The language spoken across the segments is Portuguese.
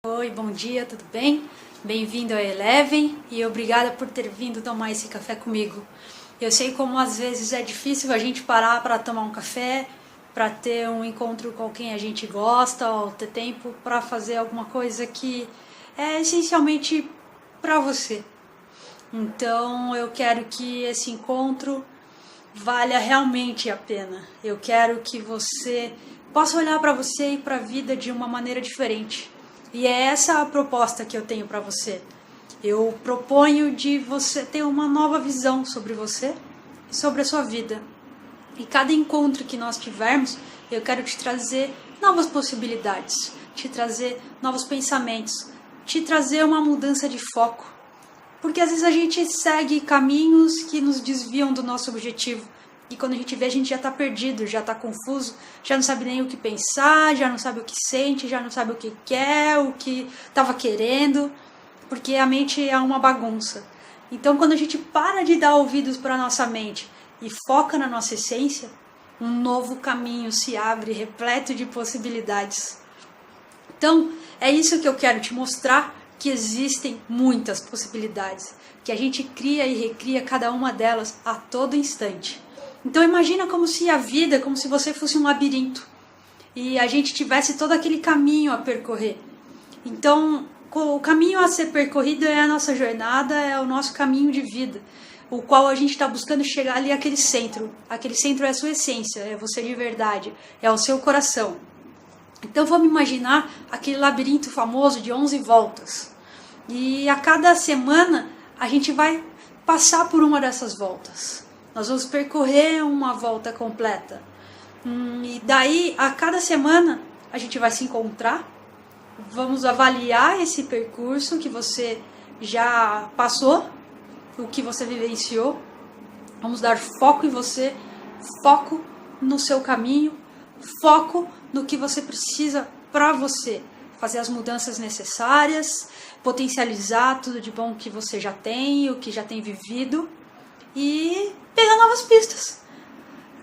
Oi, bom dia, tudo bem? Bem-vindo ao Eleven e obrigada por ter vindo tomar esse café comigo. Eu sei como às vezes é difícil a gente parar para tomar um café, para ter um encontro com quem a gente gosta, ou ter tempo para fazer alguma coisa que é essencialmente para você. Então eu quero que esse encontro valha realmente a pena. Eu quero que você possa olhar para você e para a vida de uma maneira diferente. E é essa a proposta que eu tenho para você. Eu proponho de você ter uma nova visão sobre você e sobre a sua vida. E cada encontro que nós tivermos, eu quero te trazer novas possibilidades, te trazer novos pensamentos, te trazer uma mudança de foco. Porque às vezes a gente segue caminhos que nos desviam do nosso objetivo. E quando a gente vê, a gente já está perdido, já está confuso, já não sabe nem o que pensar, já não sabe o que sente, já não sabe o que quer, o que estava querendo, porque a mente é uma bagunça. Então, quando a gente para de dar ouvidos para a nossa mente e foca na nossa essência, um novo caminho se abre, repleto de possibilidades. Então, é isso que eu quero te mostrar, que existem muitas possibilidades, que a gente cria e recria cada uma delas a todo instante. Então imagina como se a vida, como se você fosse um labirinto e a gente tivesse todo aquele caminho a percorrer. Então o caminho a ser percorrido é a nossa jornada, é o nosso caminho de vida, o qual a gente está buscando chegar ali àquele centro. Aquele centro é a sua essência, é você de verdade, é o seu coração. Então vamos imaginar aquele labirinto famoso de 11 voltas. E a cada semana a gente vai passar por uma dessas voltas. Nós vamos percorrer uma volta completa. E daí, a cada semana, a gente vai se encontrar. Vamos avaliar esse percurso que você já passou, o que você vivenciou. Vamos dar foco em você, foco no seu caminho, foco no que você precisa para você. Fazer as mudanças necessárias, potencializar tudo de bom que você já tem, o que já tem vivido e pegar novas pistas.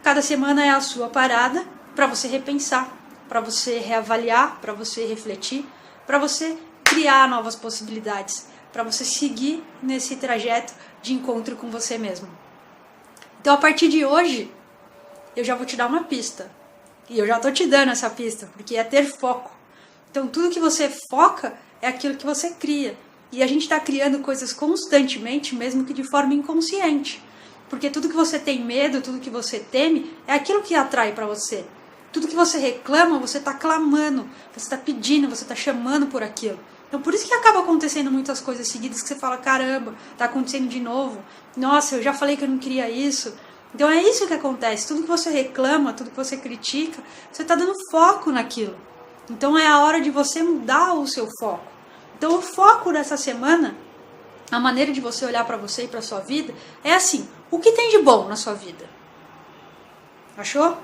Cada semana é a sua parada para você repensar, para você reavaliar, para você refletir, para você criar novas possibilidades, para você seguir nesse trajeto de encontro com você mesmo. Então, a partir de hoje, eu já vou te dar uma pista. E eu já estou te dando essa pista, porque é ter foco. Então, tudo que você foca é aquilo que você cria. E a gente está criando coisas constantemente, mesmo que de forma inconsciente. Porque tudo que você tem medo, tudo que você teme, é aquilo que atrai para você. Tudo que você reclama, você está clamando, você está pedindo, você está chamando por aquilo. Então, por isso que acaba acontecendo muitas coisas seguidas que você fala, caramba, está acontecendo de novo. Nossa, eu já falei que eu não queria isso. Então, é isso que acontece. Tudo que você reclama, tudo que você critica, você está dando foco naquilo. Então, é a hora de você mudar o seu foco. Então, o foco dessa semana, a maneira de você olhar para você e para a sua vida, é assim, o que tem de bom na sua vida? Achou?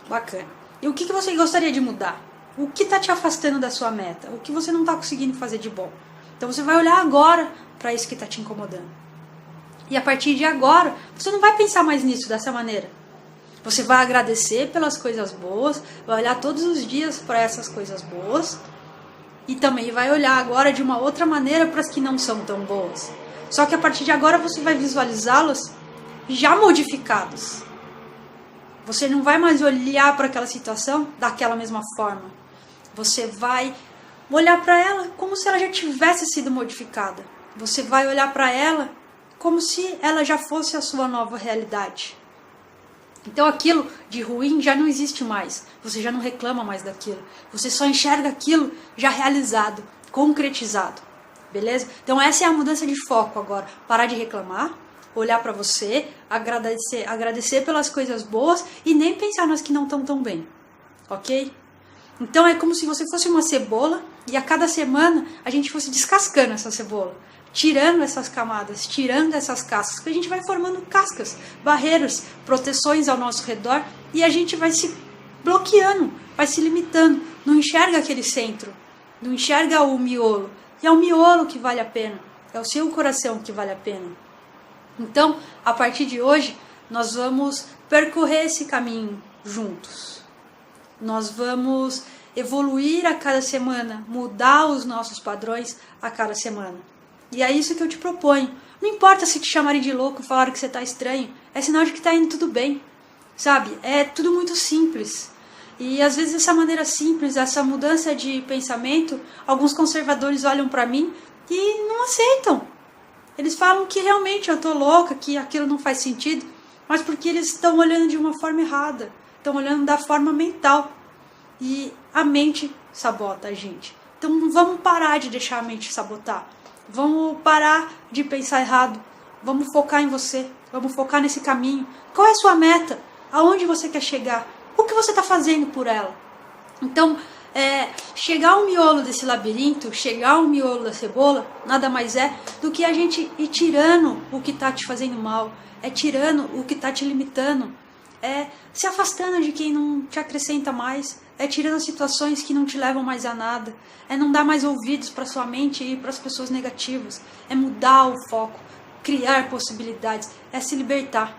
Bacana. E o que você gostaria de mudar? O que está te afastando da sua meta? O que você não está conseguindo fazer de bom? Então, você vai olhar agora para isso que está te incomodando. E a partir de agora, você não vai pensar mais nisso dessa maneira. Você vai agradecer pelas coisas boas, vai olhar todos os dias para essas coisas boas e também vai olhar agora de uma outra maneira para as que não são tão boas. Só que a partir de agora você vai visualizá-las já modificadas. Você não vai mais olhar para aquela situação daquela mesma forma. Você vai olhar para ela como se ela já tivesse sido modificada. Você vai olhar para ela como se ela já fosse a sua nova realidade. Então aquilo de ruim já não existe mais. Você já não reclama mais daquilo. Você só enxerga aquilo já realizado, concretizado. Beleza? Então essa é a mudança de foco agora. Parar de reclamar, olhar para você, agradecer pelas coisas boas e nem pensar nas que não estão tão bem. Ok? Então é como se você fosse uma cebola e a cada semana a gente fosse descascando essa cebola. Tirando essas camadas, tirando essas cascas, porque a gente vai formando cascas, barreiras, proteções ao nosso redor e a gente vai se bloqueando, vai se limitando, não enxerga aquele centro, não enxerga o miolo. E é o miolo que vale a pena, é o seu coração que vale a pena. Então, a partir de hoje, nós vamos percorrer esse caminho juntos. Nós vamos evoluir a cada semana, mudar os nossos padrões a cada semana. E é isso que eu te proponho. Não importa se te chamarem de louco, falaram que você está estranho, é sinal de que está indo tudo bem, sabe? É tudo muito simples. E às vezes essa maneira simples, essa mudança de pensamento, alguns conservadores olham para mim e não aceitam. Eles falam que realmente eu estou louca, que aquilo não faz sentido, mas porque eles estão olhando de uma forma errada, estão olhando da forma mental. E a mente sabota a gente. Então vamos parar de deixar a mente sabotar. Vamos parar de pensar errado. Vamos focar em você. Vamos focar nesse caminho. Qual é a sua meta? Aonde você quer chegar? O que você está fazendo por ela? Então, chegar ao miolo desse labirinto, chegar ao miolo da cebola, nada mais é do que a gente ir tirando o que está te fazendo mal. É tirando o que está te limitando. É se afastando de quem não te acrescenta mais. É tirando situações que não te levam mais a nada. É não dar mais ouvidos para sua mente e para as pessoas negativas. É mudar o foco, criar possibilidades, é se libertar.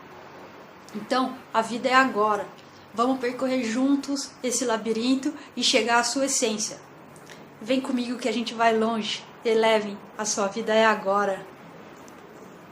Então, a vida é agora. Vamos percorrer juntos esse labirinto e chegar à sua essência. Vem comigo que a gente vai longe. Elevem, a sua vida é agora.